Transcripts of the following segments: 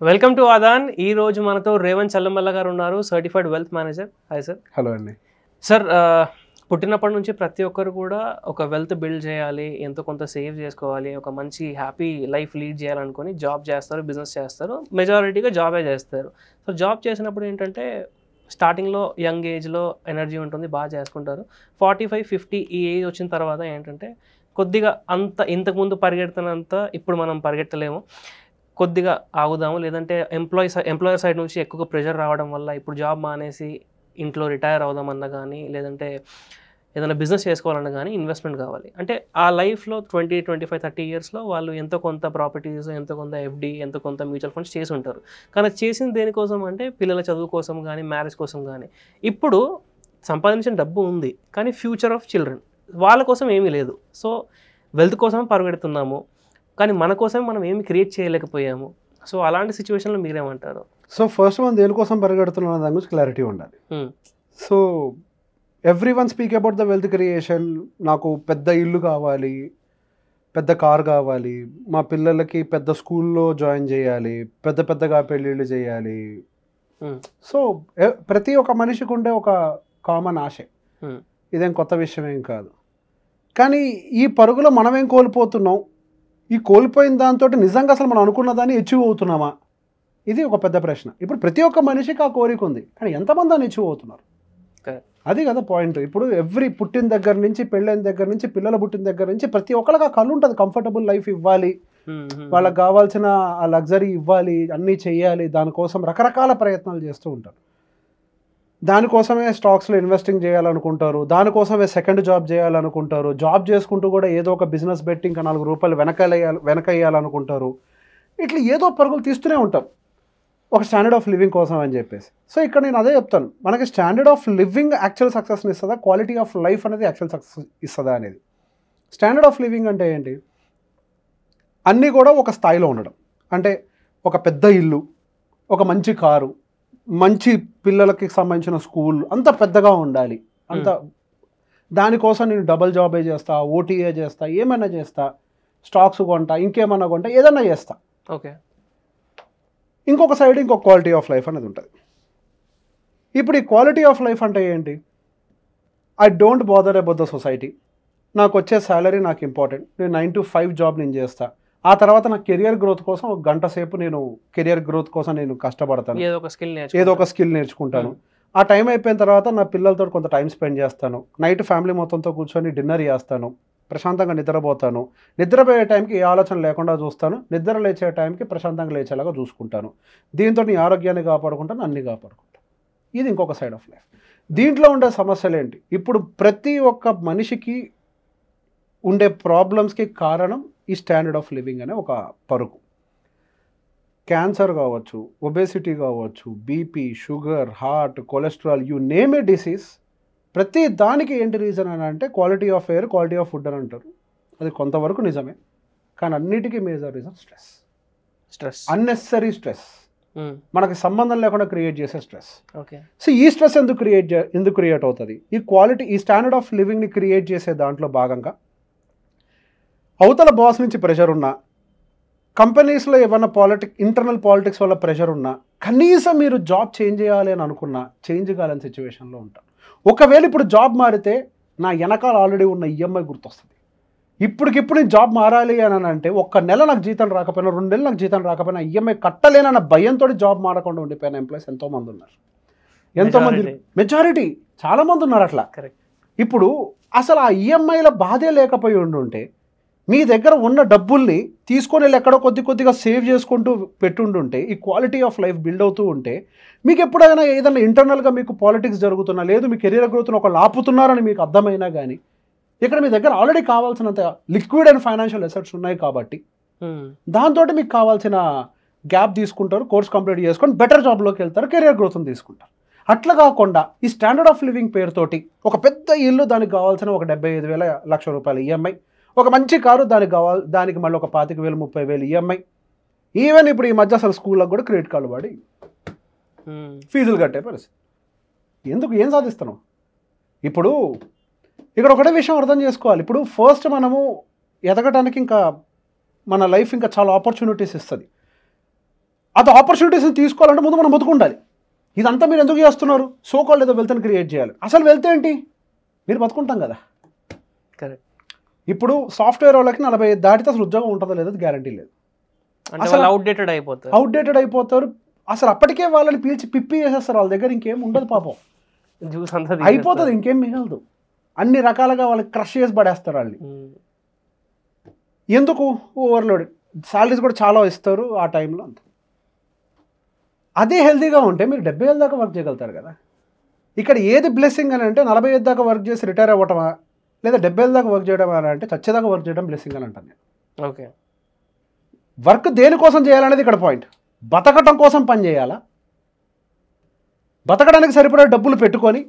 Welcome to Aadan. ఈ రోజు మనతో రేవంత్ చల్లమల్ల గారు ఉన్నారు, certified wealth manager. Hi sir. Hello అండి. సార్, పుట్టినప్పటి నుంచి ప్రతి ఒక్కరు కూడా ఒక వెల్త్ బిల్డ్ చేయాలి, ఎంతో కొంత సేవ్ చేసుకోవాలి, ఒక మంచి హ్యాపీ లైఫ్ లీడ్ చేయాలనుకొని జాబ్ చేస్తారు, బిజినెస్ చేస్తారు, మెజారిటీగా జాబే చేస్తారు. సో జాబ్ చేసినప్పుడు ఏంటంటే స్టార్టింగ్లో యంగ్ ఏజ్లో ఎనర్జీ ఉంటుంది, బాగా చేసుకుంటారు. 45-50 ఈ ఏజ్ వచ్చిన తర్వాత ఏంటంటే కొద్దిగా ఇంతకుముందు పరిగెడుతున్నంత ఇప్పుడు మనం పరిగెత్తలేము, కొద్దిగా ఆగుదాము, లేదంటే ఎంప్లాయర్ సైడ్ నుంచి ఎక్కువ ప్రెషర్ రావడం వల్ల ఇప్పుడు జాబ్ మానేసి ఇంట్లో రిటైర్ అవుదామన్నా కానీ, లేదంటే ఏదైనా బిజినెస్ చేసుకోవాలన్నా కానీ ఇన్వెస్ట్మెంట్ కావాలి. అంటే ఆ లైఫ్లో 20, 25, 30 ఇయర్స్లో వాళ్ళు ఎంతో కొంత ప్రాపర్టీస్, ఎంతో కొంత ఎఫ్డి, ఎంతో కొంత మ్యూచువల్ ఫండ్స్ చేసి ఉంటారు. కానీ చేసింది దేనికోసం అంటే పిల్లల చదువు కోసం కానీ, మ్యారేజ్ కోసం కానీ. ఇప్పుడు సంపాదించిన డబ్బు ఉంది కానీ ఫ్యూచర్ ఆఫ్ చిల్డ్రన్ వాళ్ళ కోసం ఏమీ లేదు. సో వెల్త్ కోసం పరిగెడుతున్నాము కానీ మన కోసం మనం ఏమి క్రియేట్ చేయలేకపోయాము. సో అలాంటి సిచ్యువేషన్లో మీరేమంటారు? సో ఫస్ట్ మనం దేనికోసం పరిగెడుతున్న దాని గురించి క్లారిటీ ఉండాలి. So every one speak about the wealth creation. నాకు పెద్ద ఇల్లు కావాలి, పెద్ద కార్ కావాలి, మా పిల్లలకి పెద్ద స్కూల్లో జాయిన్ చేయాలి, పెద్దగా పెళ్ళిళ్ళు చేయాలి. సో ప్రతి ఒక్క మనిషికి ఉండే ఒక కామన్ ఆశే, ఇదేం కొత్త విషయం ఏం కాదు. కానీ ఈ పరుగులో మనమేం కోల్పోతున్నాం? ఈ కోల్పోయిన దాంతో నిజంగా అసలు మనం అనుకున్న దాన్ని అచీవ్ అవుతున్నామా? ఇది ఒక పెద్ద ప్రశ్న. ఇప్పుడు ప్రతి ఒక్క మనిషికి ఆ కోరిక ఉంది, కానీ ఎంతమంది దాన్ని అచీవ్ అవుతున్నారు? అది కదా పాయింట్. ఇప్పుడు ఎవ్రీ పుట్టిన దగ్గర నుంచి, పెళ్ళైన దగ్గర నుంచి, పిల్లల పుట్టిన దగ్గర నుంచి ప్రతి ఒక్కరికి ఆ కళ్ళు ఉంటుంది. కంఫర్టబుల్ లైఫ్ ఇవ్వాలి, వాళ్ళకి కావాల్సిన ఆ లగ్జరీ ఇవ్వాలి, అన్నీ చెయ్యాలి. దానికోసం రకరకాల ప్రయత్నాలు చేస్తూ ఉంటారు. దానికోసమే స్టాక్స్లో ఇన్వెస్టింగ్ చేయాలనుకుంటారు, దానికోసమే సెకండ్ జాబ్ చేయాలనుకుంటారు, జాబ్ చేసుకుంటూ కూడా ఏదో ఒక బిజినెస్ పెట్టి ఇంకా 4 రూపాయలు వెనకేయాలనుకుంటారు. ఇట్లా ఏదో పరుగులు తీస్తూనే ఉంటాం ఒక స్టాండర్డ్ ఆఫ్ లివింగ్ కోసం అని చెప్పేసి. సో ఇక్కడ నేను అదే చెప్తాను, మనకి స్టాండర్డ్ ఆఫ్ లివింగ్ యాక్చువల్ సక్సెస్ని ఇస్తుందా, క్వాలిటీ ఆఫ్ లైఫ్ అనేది యాక్చువల్ సక్సెస్ ఇస్తుందా అనేది. స్టాండర్డ్ ఆఫ్ లివింగ్ అంటే ఏంటి? అన్నీ కూడా ఒక స్థాయిలో ఉండడం. అంటే ఒక పెద్ద ఇల్లు, ఒక మంచి కారు, మంచి పిల్లలకి సంబంధించిన స్కూల్, అంత పెద్దగా ఉండాలి. అంత దానికోసం నేను డబల్ జాబే చేస్తా, ఓటీఏ చేస్తా, ఏమైనా చేస్తా, స్టాక్స్ కొంటా, ఇంకేమన్నా కొంటా, ఏదన్నా చేస్తా. ఓకే. ఇంకొక సైడ్ ఇంకొక క్వాలిటీ ఆఫ్ లైఫ్ అనేది ఉంటుంది. ఇప్పుడు ఈ క్వాలిటీ ఆఫ్ లైఫ్ అంటే ఏంటి? I don't bother about the society. నాకు వచ్చే శాలరీ నాకు ఇంపార్టెంట్. నేను 9 to 5 జాబ్ నేను చేస్తా. ఆ తర్వాత నా కెరియర్ గ్రోత్ కోసం ఒక గంట సేపు నేను కెరియర్ గ్రోత్ కోసం నేను కష్టపడతాను, ఏదో ఒక స్కిల్ నేర్చుకుంటాను. ఆ టైం అయిపోయిన తర్వాత నా పిల్లలతో కొంత టైం స్పెండ్ చేస్తాను, నైట్ ఫ్యామిలీ మొత్తంతో కూర్చొని డిన్నర్ చేస్తాను, ప్రశాంతంగా నిద్రపోతాను, నిద్రపోయే టైంకి ఏ ఆలోచన లేకుండా చూస్తాను, నిద్ర లేచే టైంకి ప్రశాంతంగా లేచేలాగా చూసుకుంటాను. దీంతో నీ ఆరోగ్యాన్ని కాపాడుకుంటాను, అన్ని కాపాడుకుంటాను. ఇది ఇంకొక సైడ్ ఆఫ్ లైఫ్. దీంట్లో ఉండే సమస్యలు ఏంటి? ఇప్పుడు ప్రతి ఒక్క మనిషికి ఉండే ప్రాబ్లమ్స్కి కారణం ఈ స్టాండర్డ్ ఆఫ్ లివింగ్ అనే ఒక పరుగు. క్యాన్సర్ కావచ్చు, ఒబేసిటీ కావచ్చు, BP, sugar, heart, cholesterol, you name A disease. ప్రతి దానికి ఏంటి రీజన్ అని అంటే quality of air, quality of food అని అంటారు. అది కొంతవరకు నిజమే, కానీ అన్నిటికీ major reason stress. Unnecessary stress, మనకి సంబంధం లేకుండా క్రియేట్ చేసే స్ట్రెస్. ఓకే. సో ఈ స్ట్రెస్ ఎందుకు క్రియేట్ అవుతుంది? ఈ స్టాండర్డ్ ఆఫ్ లివింగ్ని క్రియేట్ చేసే దాంట్లో భాగంగా అవతల బాస్ నుంచి ప్రెషర్ ఉన్నా, కంపెనీస్లో ఏమన్నా ఇంటర్నల్ పాలిటిక్స్ వల్ల ప్రెషర్ ఉన్నా, కనీసం మీరు జాబ్ చేంజ్ చేయాలి అని అనుకున్నా చేంజ్ కాలేని సిచ్యువేషన్లో ఉంటారు. ఒకవేళ ఇప్పుడు జాబ్ మారితే నా వెనకాల ఆల్రెడీ ఉన్న ఈఎంఐ గుర్తొస్తుంది. ఇప్పటికిప్పుడు నేను జాబ్ మారాలి అని అంటే 1 నెల నాకు జీతం రాకపోయినా, 2 నెలలు నాకు జీతం రాకపోయినా ఈఎంఐ కట్టలేనన్న భయంతో జాబ్ మారకుండా ఉండిపోయిన ఎంప్లాయీస్ ఎంతోమంది ఉన్నారు. మెజారిటీ చాలామంది ఉన్నారు అట్లా. ఇప్పుడు అసలు ఆ ఈఎంఐల బాధే లేకపోయి ఉండుంటే, మీ దగ్గర ఉన్న డబ్బుల్ని తీసుకొని వెళ్ళి ఎక్కడో కొద్దిగా సేవ్ చేసుకుంటూ పెట్టుండుంటే, ఈ క్వాలిటీ ఆఫ్ లైఫ్ బిల్డ్ అవుతూ ఉంటే, మీకు ఎప్పుడైనా ఏదైనా ఇంటర్నల్గా మీకు పాలిటిక్స్ జరుగుతున్నా, లేదు మీ కెరీర్ గ్రోత్ను ఒకళ్ళు ఆపుతున్నారని మీకు అర్థమైనా కానీ, ఇక్కడ మీ దగ్గర ఆల్రెడీ కావాల్సినంత లిక్విడ్ అండ్ ఫైనాన్షియల్ అసెట్స్ ఉన్నాయి కాబట్టి దాంతో మీకు కావాల్సిన గ్యాప్ తీసుకుంటారు, కోర్స్ కంప్లీట్ చేసుకొని బెటర్ జాబ్లోకి వెళ్తారు, కెరీర్ గ్రోత్ని తీసుకుంటారు. అట్లా కాకుండా ఈ స్టాండర్డ్ ఆఫ్ లివింగ్ పేరుతోటి ఒక పెద్ద ఇల్లు, దానికి కావాల్సిన ఒక 75,000, ₹1,00,000 ఈఎంఐ, ఒక మంచి కారు, దానికి మళ్ళీ ఒక 25,000, 30,000 ఈఎంఐ. ఈవెన్ ఇప్పుడు ఈ మధ్య అసలు స్కూళ్ళకు కూడా క్రెడిట్ కార్డు వాడి ఫీజులు కట్టే పరిస్థితి. ఏం సాధిస్తున్నాం? ఇప్పుడు ఇక్కడ ఒకటే విషయం అర్థం చేసుకోవాలి. ఇప్పుడు ఫస్ట్ మనము ఎదగటానికి ఇంకా మన లైఫ్ ఇంకా చాలా ఆపర్చునిటీస్ ఇస్తుంది. అది ఆపర్చునిటీస్ తీసుకోవాలంటే ముందు మనం బతుకుండాలి. ఇదంతా మీరు ఎందుకు చేస్తున్నారు? సో కాల్డ్ ఏదో వెల్త్ని క్రియేట్ చేయాలి. అసలు వెల్త్ ఏంటి? మీరు బతుకుంటాం కదా. కరెక్ట్. ఇప్పుడు సాఫ్ట్వేర్ వాళ్ళకి 40 దాటితే అసలు ఉద్యోగం ఉంటుందో లేదో గ్యారంటీ లేదు. అసలు అవుట్డేటెడ్ అయిపోతారు. అసలు అప్పటికే వాళ్ళని పీల్చి పిప్పి చేసేస్తారు. వాళ్ళ దగ్గర ఇంకేం ఉండదు పాపం, జ్యూస్ అంతా అయిపోతుంది, ఇంకేం మిగలదు. అన్ని రకాలుగా వాళ్ళకి క్రష్ చేసి పడేస్తారు వాళ్ళని. ఎందుకు? ఓవర్లోడ్. శాలరీస్ కూడా చాలా ఇస్తారు ఆ టైంలో. అంత అదే హెల్తీగా ఉంటే మీరు 70 ఏళ్ళ దాకా వర్క్ చేయగలుగుతారు కదా. ఇక్కడ ఏది బ్లెస్సింగ్ అని అంటే 45 దాకా వర్క్ చేసి రిటైర్ అవ్వటమా, లేదా 70 దాకా వర్క్ చేయడం అని అంటే చచ్చేదాకా వర్క్ చేయడం బ్లెస్సింగ్ అని అంటాను నేను. ఓకే. వర్క్ దేనికోసం చేయాలనేది ఇక్కడ పాయింట్. బతకటం కోసం పని చేయాలా? బతకడానికి సరిపడే డబ్బులు పెట్టుకొని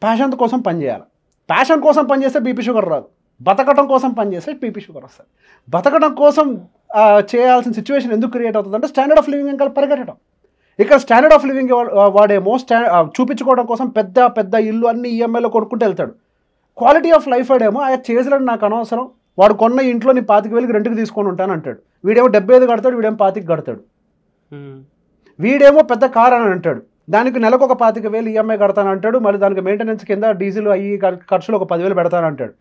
ప్యాషన్ కోసం పని చేయాలి. ప్యాషన్ కోసం పని చేస్తే బీపీ షుగర్ రాదు. బతకటం కోసం పని చేస్తే బీపీ షుగర్ వస్తుంది. బతకటం కోసం చేయాల్సిన సిచ్యువేషన్ ఎందుకు క్రియేట్ అవుతుంది అంటే స్టాండర్డ్ ఆఫ్ లివింగ్ ఇంకా పరిగెట్టడం. ఇక్కడ స్టాండర్డ్ ఆఫ్ లివింగ్ వాడేమో చూపించుకోవడం కోసం పెద్ద పెద్ద ఇల్లు అన్ని ఈఎంఐలో కొనుక్కుంటూ వెళ్తాడు. క్వాలిటీ ఆఫ్ లైఫ్ వాడేమో ఆయన చేసేలాడు నాకు అనవసరం, వాడు కొన్న ఇంట్లో నేను 25,000 రెంట్కి తీసుకొని ఉంటాను అంటాడు. వీడేమో 75 కడతాడు, వీడేమో 25 కడతాడు. వీడేమో పెద్ద కార్ అని అంటాడు, దానికి నెలకు ఒక 25,000 ఈఎంఐ కడతాను అంటాడు. మళ్ళీ దానికి మెయింటెనెన్స్ కింద డీజిల్ అయ్యి ఖర్చులు ఒక 10,000 పెడతాను అంటాడు.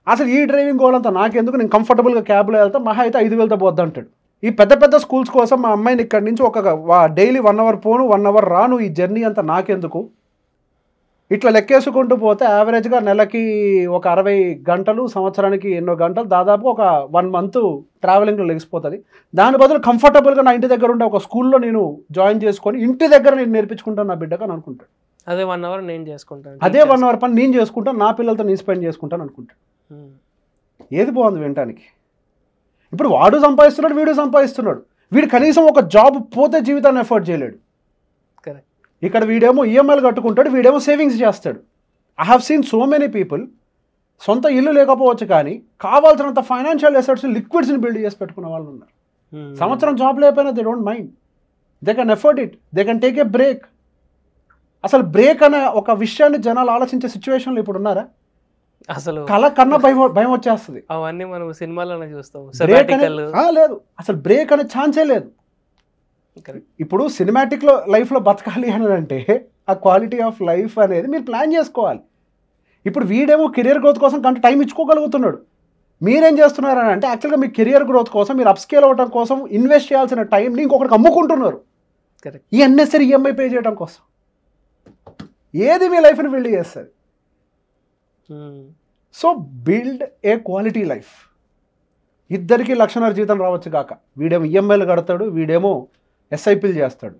అసలు ఈ డ్రైవింగ్ గోలంతా నాకెందుకు, నేను కంఫర్టబుల్గా క్యాబ్లో వెళ్తా, మహా అయితే 5,000తో పోద్ది అంటాడు. ఈ పెద్ద పెద్ద స్కూల్స్ కోసం మా అమ్మాయిని ఇక్కడి నుంచి ఒక డైలీ 1 అవర్ పోను 1 అవర్ రాను, ఈ జర్నీ అంతా నాకెందుకు, ఇట్లా లెక్కేసుకుంటూ పోతే యావరేజ్గా నెలకి ఒక 60 గంటలు, సంవత్సరానికి ఎన్నో గంటలు, దాదాపు ఒక 1 మంత్ ట్రావెలింగ్లో లెగిసిపోతుంది. దాని బదులు కంఫర్టబుల్గా నా ఇంటి దగ్గర ఉండే ఒక స్కూల్లో నేను జాయిన్ చేసుకొని ఇంటి దగ్గర నేను నేర్పించుకుంటాను నా బిడ్డకు అని అనుకుంటాను. అదే 1 అవర్ నేను చేసుకుంటాను, అదే 1 అవర్ పని నేను చేసుకుంటాను, నా పిల్లలతో నేను స్పెండ్ చేసుకుంటాను అనుకుంటాను. ఏది బాగుంది వినటానికి? ఇప్పుడు వాడు సంపాదిస్తున్నాడు, వీడు సంపాదిస్తున్నాడు. వీడు కనీసం ఒక జాబ్ పోతే జీవితాన్ని ఎఫర్ట్ చేయలేడు. కరెక్ట్. ఇక్కడ వీడేమో ఈఎంఐలు కట్టుకుంటాడు, వీడేమో సేవింగ్స్ చేస్తాడు. I have seen so many people సొంత ఇల్లు లేకపోవచ్చు కానీ కావాల్సినంత ఫైనాన్షియల్ అసెట్స్ లిక్విడ్స్ని బిల్డ్ చేసి పెట్టుకున్న వాళ్ళు ఉన్నారు. సంవత్సరం జాబ్ లేకపోయినా they don't mind, they can effort it, they can take a break. అసలు బ్రేక్ అనే ఒక విషయాన్ని జనాలు ఆలోచించే సిచ్యువేషన్లో ఇప్పుడు ఉన్నారా? అసలు కళ కన్నా భయం వచ్చేస్తుంది. అవన్నీ మనం సినిమాలోనే చూస్తాం. లేదు, అసలు బ్రేక్ అనే ఛాన్సే లేదు. ఇప్పుడు సినిమాటిక్లో లైఫ్లో బతకాలి అని అంటే ఆ క్వాలిటీ ఆఫ్ లైఫ్ అనేది మీరు ప్లాన్ చేసుకోవాలి. ఇప్పుడు వీడేమో కెరియర్ గ్రోత్ కోసం కంటే టైం ఇచ్చుకోగలుగుతున్నాడు. మీరేం చేస్తున్నారని అంటే యాక్చువల్గా మీ కెరియర్ గ్రోత్ కోసం, మీరు అప్స్కేల్ అవ్వడం కోసం ఇన్వెస్ట్ చేయాల్సిన టైంని ఇంకొకరికి అమ్ముకుంటున్నారు ఈ అన్నెసరీ ఈఎంఐ పే చేయడం కోసం. ఏది మీ లైఫ్ని బిల్డ్ చేస్తుంది? So build a quality life. ఇద్దరికి 1,00,000 జీతం రావచ్చు కాక, వీడేమో ఈఎంఐలు కడతాడు, వీడేమో ఎస్ఐపీలు చేస్తాడు.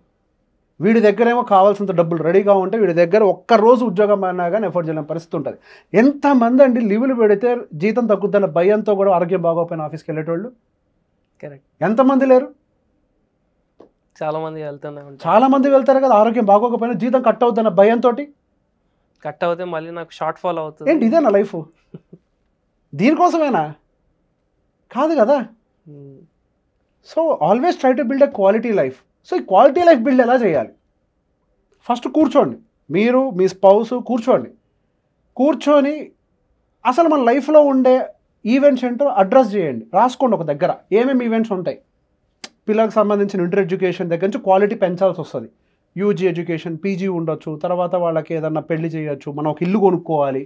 వీడి దగ్గరేమో కావాల్సినంత డబ్బులు రెడీగా ఉంటే వీడి దగ్గర ఒక్కరోజు ఉద్యోగం అయినా కానీ ఎఫర్ట్ చేయలేని పరిస్థితి ఉంటుంది. ఎంతమంది అండి లీవులు పెడితే జీతం తగ్గుద్దన్న భయంతో కూడా ఆరోగ్యం బాగోపోయిన ఆఫీస్కి వెళ్ళేటోళ్ళు ఎంతమంది లేరు? చాలామంది వెళ్తారు కదా, ఆరోగ్యం బాగోకపోయినా జీతం కట్ అవుద్దన్న భయంతో. కట్ అవుతే మళ్ళీ నాకు షార్ట్ ఫాల్ అవుతుంది. ఏంటి ఇదేనా లైఫ్? దీనికోసమేనా? కాదు కదా. So always try to build a quality life. So ఈ క్వాలిటీ లైఫ్ బిల్డ్ ఎలా చేయాలి? ఫస్ట్ కూర్చోండి, మీరు మీ స్పౌస్ కూర్చొని అసలు మన లైఫ్లో ఉండే ఈవెంట్స్ ఏంటో అడ్రస్ చేయండి, రాసుకోండి ఒక దగ్గర. ఏమేమి ఈవెంట్స్ ఉంటాయి? పిల్లలకు సంబంధించిన ఇంటర్ ఎడ్యుకేషన్ దగ్గర నుంచి క్వాలిటీ పెంచాల్సి వస్తుంది. యూజీ ఎడ్యుకేషన్, పీజీ ఉండొచ్చు, తర్వాత వాళ్ళకి ఏదన్నా పెళ్లి చేయొచ్చు, మనం ఒక ఇల్లు కొనుక్కోవాలి.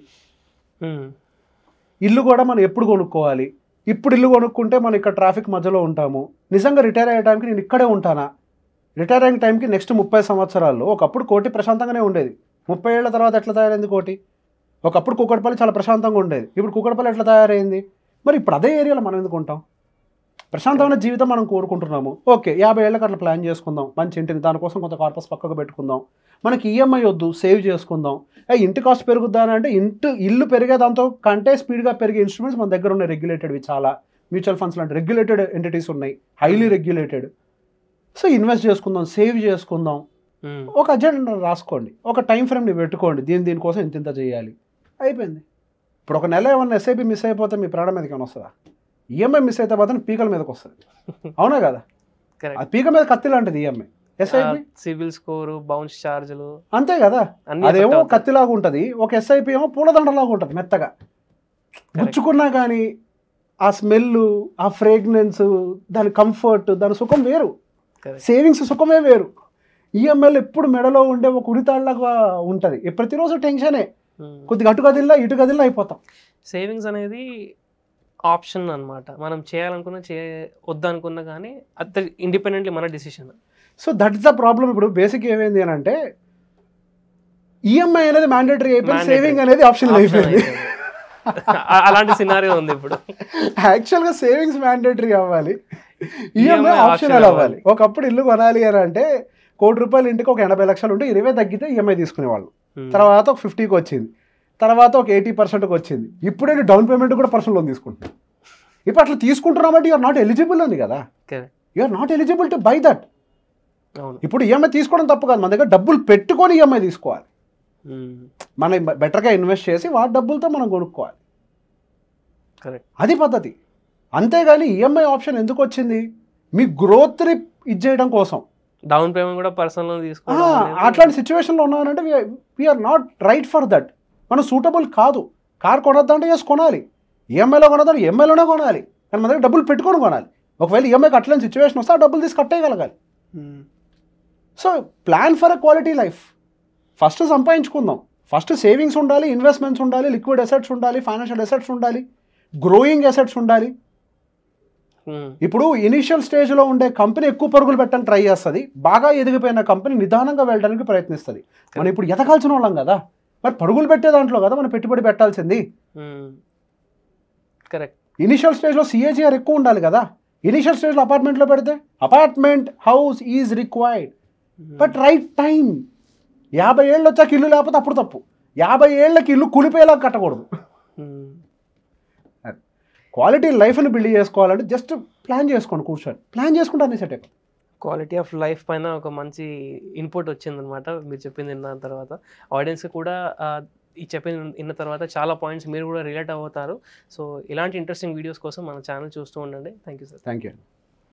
ఇల్లు కూడా మనం ఎప్పుడు కొనుక్కోవాలి? ఇప్పుడు ఇల్లు కొనుక్కుంటే మనం ఇక్కడ ట్రాఫిక్ మధ్యలో ఉంటాము. నిజంగా రిటైర్ అయ్యే టైంకి నేను ఇక్కడే ఉంటానా? రిటైర్ అయిన టైంకి నెక్స్ట్ 30 సంవత్సరాల్లో ఒకప్పుడు కోటి ప్రశాంతంగానే ఉండేది. 30 ఏళ్ల తర్వాత ఎట్లా తయారైంది కోటి? ఒకప్పుడు కూకట్పల్లి చాలా ప్రశాంతంగా ఉండేది, ఇప్పుడు కూకట్పల్లి ఎట్లా తయారైంది? మరి ఇప్పుడు అదే ఏరియాలో మనం ఎందుకు ఉంటాం? ప్రశాంతమైన జీవితం మనం కోరుకుంటున్నాము. ఓకే, 50 ఏళ్ళకి అట్లా ప్లాన్ చేసుకుందాం, మంచి ఇంటిని, దానికోసం కొంత కార్పస్ పక్కకు పెట్టుకుందాం. మనకి ఈఎంఐ వద్దు, సేవ్ చేసుకుందాం. ఇంటి కాస్ట్ పెరుగుద్దా అంటే ఇల్లు పెరిగే దాంతో కంటే స్పీడ్గా పెరిగే ఇన్స్ట్రుమెంట్స్ మన దగ్గర ఉన్నాయి. రెగ్యులేటెడ్వి చాలా, మ్యూచువల్ ఫండ్స్ లాంటి రెగ్యులేటెడ్ ఎంటిటీస్ ఉన్నాయి, హైలీ రెగ్యులేటెడ్. సో ఇన్వెస్ట్ చేసుకుందాం, సేవ్ చేసుకుందాం. ఒక అజెండా రాసుకోండి, ఒక టైం ఫ్రేమ్ని పెట్టుకోండి, దీనికోసం ఇంత చేయాలి, అయిపోయింది. ఇప్పుడు ఒక నెల ఏమన్నా ఎస్ఐపి మిస్ అయిపోతే మీ ప్రాణం మీదకి ఏమైనా వస్తుందా? ఈఎంఐ మిస్ అయితే మాత్రం పీకల మీదకి వస్తుంది, అవునా కదా? ఆ పీక మీద కత్తి లాంటిది EMI. SIP CIBIL score, bounce ఛార్జీలు, అంతే కదా. అదేమో కత్తిలాగా ఉంటుంది, ఒక ఎస్ఐపి ఏమో పూలదండలాగా ఉంటుంది, మెత్తగా గుచ్చుకున్నా కానీ ఆ స్మెల్, ఆ ఫ్రేగ్రెన్స్, దాని కంఫర్ట్, దాని సుఖం వేరు. సేవింగ్స్ సుఖమే వేరు. ఈఎంఐలు ఎప్పుడు మెడలో ఉండే ఒక ఉరితాళ్ళగా ఉంటుంది, ప్రతిరోజు టెన్షనే, కొద్దిగా అటు కదిల్లా ఇటు కదిల్లా అయిపోతాం. సేవింగ్స్ అనేది ఆప్షన్ అనమాట, మనం చేయాలనుకున్నా వద్దనుకున్నా కానీ అది ఇండిపెండెంట్లీ మన decision. So that is the problem. ఇప్పుడు బేసిక్ ఏమైంది అని అంటే ఈఎంఐ అనేది మ్యాండేటరీ అయిపోయింది, సేవింగ్ అనేది ఆప్షనల్ అయిపోయింది. అలాంటి సినారియో ఉంది ఇప్పుడు. యాక్చువల్గా సేవింగ్స్ మ్యాండేటరీ అవ్వాలి, ఈఎంఐ ఆప్షనల్ అవ్వాలి. ఒకప్పుడు ఇల్లు కొనాలి అని అంటే ₹1,00,00,000 ఇంటికి ఒక 80 లక్షలు ఉంటే 20 తగ్గితే ఈఎంఐ తీసుకునేవాళ్ళు. తర్వాత ఒక 50కి వచ్చింది, తర్వాత ఒక 80%కి వచ్చింది. ఇప్పుడే డౌన్ పేమెంట్ కూడా పర్సనల్ లోన్ తీసుకుంటున్నాం. ఇప్పుడు అట్లా తీసుకుంటున్నామంటే యూఆర్ నాట్ ఎలిజిబుల్ అని కదా, you're not eligible to buy that. ఇప్పుడు ఈఎంఐ తీసుకోవడం తప్పు కాదు, మన దగ్గర డబ్బులు పెట్టుకొని ఈఎంఐ తీసుకోవాలి. మనం బెటర్గా ఇన్వెస్ట్ చేసి వాటి డబ్బులతో మనం కొనుక్కోవాలి, అది పద్ధతి. అంతేగాని ఈఎంఐ ఆప్షన్ ఎందుకు వచ్చింది? మీ గ్రోత్ని ఇది చేయడం కోసం. డౌన్ పేమెంట్ కూడా పర్సనల్ లోన్ తీసుకోవాలి. అట్లాంటి సిచ్యువేషన్లో ఉన్నామంటే we're not right for that. మనం సూటబుల్ కాదు. కార్ కొనొద్దంటే ఎస్ కొనాలి, ఈఎంఐలో కొనొద్దంటే ఈఎంఐలోనే కొనాలి, కానీ మన దగ్గర డబ్బులు పెట్టుకొని కొనాలి. ఒకవేళ ఈఎంఐకి అట్లాంటి సిచ్యువేషన్ వస్తే ఆ డబ్బులు తీసి కట్టేయగలగాలి. So plan for a quality life. First సంపాదించుకుందాం, ఫస్ట్ సేవింగ్స్ ఉండాలి, ఇన్వెస్ట్మెంట్స్ ఉండాలి, లిక్విడ్ అసెట్స్ ఉండాలి, ఫైనాన్షియల్ అసెట్స్ ఉండాలి, గ్రోయింగ్ అసెట్స్ ఉండాలి. ఇప్పుడు ఇనిషియల్ స్టేజ్లో ఉండే కంపెనీ ఎక్కువ పరుగులు పెట్టడానికి ట్రై చేస్తుంది, బాగా ఎదిగిపోయిన కంపెనీ నిదానంగా వెళ్ళడానికి ప్రయత్నిస్తుంది. మనం ఇప్పుడు ఎదగాల్సిన వాళ్ళం కదా, మరి పరుగులు పెట్టే దాంట్లో కదా మనం పెట్టుబడి పెట్టాల్సింది. కరెక్ట్. ఇనిషియల్ స్టేజ్లో సిఏజిఆర్ ఎక్కువ ఉండాలి కదా. ఇనిషియల్ స్టేజ్లో అపార్ట్మెంట్లో పెడితే apartment house is required, but right time. 50 ఏళ్ళు వచ్చాక ఇల్లు లేకపోతే అప్పుడు తప్పు. 50 ఏళ్ళకి ఇల్లు కూలిపోయేలా కట్టకూడదు. క్వాలిటీ లైఫ్ని బిల్డ్ చేసుకోవాలంటే జస్ట్ ప్లాన్ చేసుకోండి, కూర్చోండి, ప్లాన్ చేసుకుంటే అన్ని సెట్ అయిపోతుంది. క్వాలిటీ ఆఫ్ లైఫ్ పైన ఒక మంచి ఇన్పుట్ వచ్చిందనమాట మీరు చెప్పింది విన్న తర్వాత. ఆడియన్స్ కూడా ఈ చెప్పింది విన్న తర్వాత చాలా పాయింట్స్ మీరు కూడా రిలేట్ అవుతారు. సో ఇలాంటి ఇంట్రెస్టింగ్ వీడియోస్ కోసం మన ఛానల్ చూస్తూ ఉండండి. Thank you sir. Thank you.